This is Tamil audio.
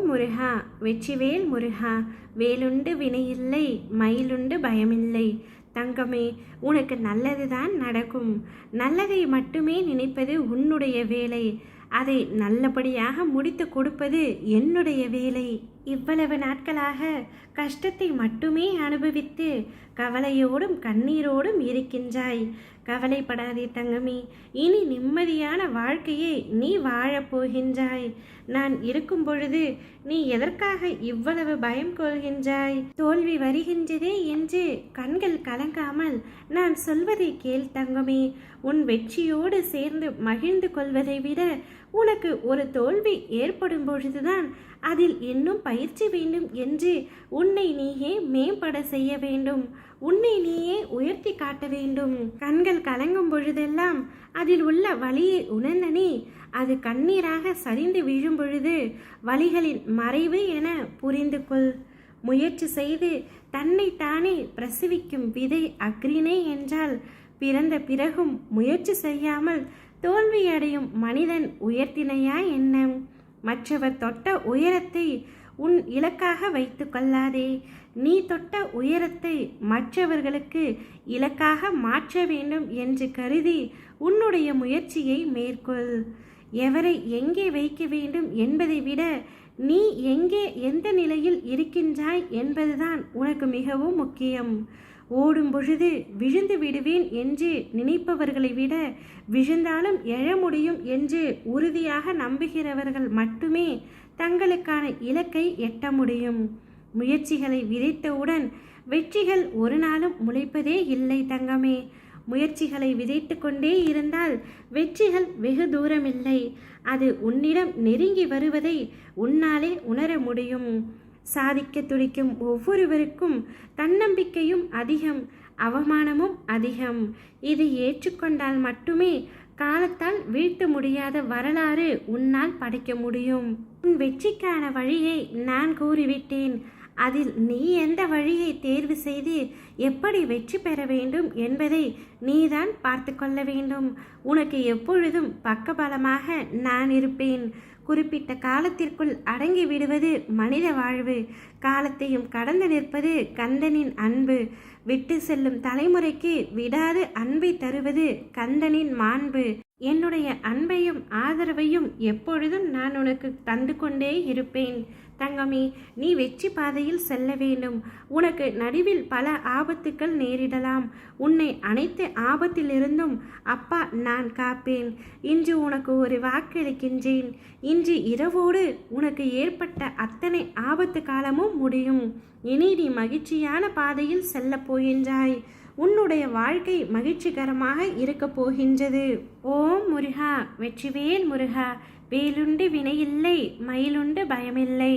முருகா வெற்றிவேல் முருகா, வேலுண்டு வினையில்லை மயிலுண்டு பயமில்லை. தங்கமே, உனக்கு நல்லதுதான் நடக்கும். நல்லதை மட்டுமே நினைப்பது உன்னுடைய வேலை. அதை நல்லபடியாக முடித்து கொடுப்பது என்னுடைய வேலை. இவ்வளவு நாட்களாக கஷ்டத்தை மட்டுமே அனுபவித்து கவலையோடும் கண்ணீரோடும் இருக்கின்றாய். கவலைப்படாதே தங்கமே, இனி நிம்மதியான வாழ்க்கையை நீ வாழப்போகின்றாய். நான் இருக்கும் பொழுது நீ எதற்காக இவ்வளவு பயம் கொள்கின்றாய்? தோல்வி வருகின்றதே என்று கண்கள் கலங்காமல் நான் சொல்வதை கேள் தங்கமே. உன் வெற்றியோடு சேர்ந்து மகிழ்ந்து கொள்வதை விட உனக்கு ஒரு தோல்வி ஏற்படும் பொழுதுதான் அதில் இன்னும் பயிற்சி வேண்டும் என்று உன்னை நீயே மேம்பட செய்ய வேண்டும். உன்னை நீயே உயர்த்தி காட்ட வேண்டும். கண்கள் கலங்கும் பொழுதெல்லாம் அதில் உள்ள வலியை உணர்ந்தனே, அது கண்ணீராக சரிந்து விழும் பொழுது வலிகளின் மறைவு என புரிந்து கொள். முயற்சி செய்து தன்னை தானே பிரசவிக்கும் விதை அக்ரிணை என்றால், பிறந்த பிறகும் முயற்சி செய்யாமல் தோல்வியடையும் மனிதன் உயர்த்தினையா என்ன? மற்றவர் தொட்ட உயரத்தை உன் இலக்காக வைத்து கொள்ளாதே. நீ தொட்ட உயரத்தை மற்றவர்களுக்கு இலக்காக மாற்ற வேண்டும் என்று கருதி உன்னுடைய முயற்சியை மேற்கொள். எவரை எங்கே வைக்க வேண்டும் என்பதை விட நீ எங்கே எந்த நிலையில் இருக்கின்றாய் என்பதுதான் உனக்கு மிகவும் முக்கியம். ஓடும் பொழுது விழுந்து விடுவேன் என்று நினைப்பவர்களை விட விழுந்தாலும் எழ முடியும் என்று உறுதியாக நம்புகிறவர்கள் மட்டுமே தங்களுக்கான இலக்கை எட்ட முடியும். முயற்சிகளை விதைத்தவுடன் வெற்றிகள் ஒரு நாளும் முளைப்பதே இல்லை தங்கமே. முயற்சிகளை விதைத்து கொண்டே இருந்தால் வெற்றிகள் வெகு தூரமில்லை. அது உன்னிடம் நெருங்கி வருவதை உன்னாலே உணர முடியும். சாதிக்க துடிக்கும் ஒவ்வொருவருக்கும் தன்னம்பிக்கையும் அதிகம், அவமானமும் அதிகம். இதை ஏற்றுக்கொண்டால் மட்டுமே காலத்தால் வீழ்த்த முடியாத வரலாறு உன்னால் படைக்க முடியும். உன் வெற்றிக்கான வழியை நான் கூறிவிட்டேன். அதில் நீ எந்த வழியை தேர்வு செய்து எப்படி வெற்றி பெற வேண்டும் என்பதை நீதான் பார்த்து கொள்ள வேண்டும். உனக்கு எப்பொழுதும் பக்கபலமாக நான் இருப்பேன். குறிப்பிட்ட காலத்திற்குள் அடங்கி விடுவது மனித வாழ்வு. காலத்தையும் கடந்து நிற்பது கந்தனின் அன்பு. விட்டு செல்லும் தலைமுறைக்கு விடாது அன்பை தருவது கந்தனின் மாண்பு. என்னுடைய அன்பையும் ஆதரவையும் எப்பொழுதும் நான் உனக்கு தந்து கொண்டே இருப்பேன். தங்கமே, நீ வெற்றி பாதையில் செல்ல வேண்டும். உனக்கு நடுவில் பல ஆபத்துக்கள் நேரிடலாம். உன்னை அனைத்து ஆபத்திலிருந்தும் அப்பா நான் காப்பேன். இன்று உனக்கு ஒரு வாக்களிக்கின்றேன். இன்று இரவோடு உனக்கு ஏற்பட்ட அத்தனை ஆபத்து காலமும் முடியும். இனி நீ மகிழ்ச்சியான பாதையில் செல்ல போகின்றாய். உன்னுடைய வாழ்க்கை மகிழ்ச்சிகரமாக இருக்க போகின்றது. ஓம் முருகா வெற்றிவேல் முருகா, வேலுண்டு வினையில்லை மயிலுண்டு பயமில்லை.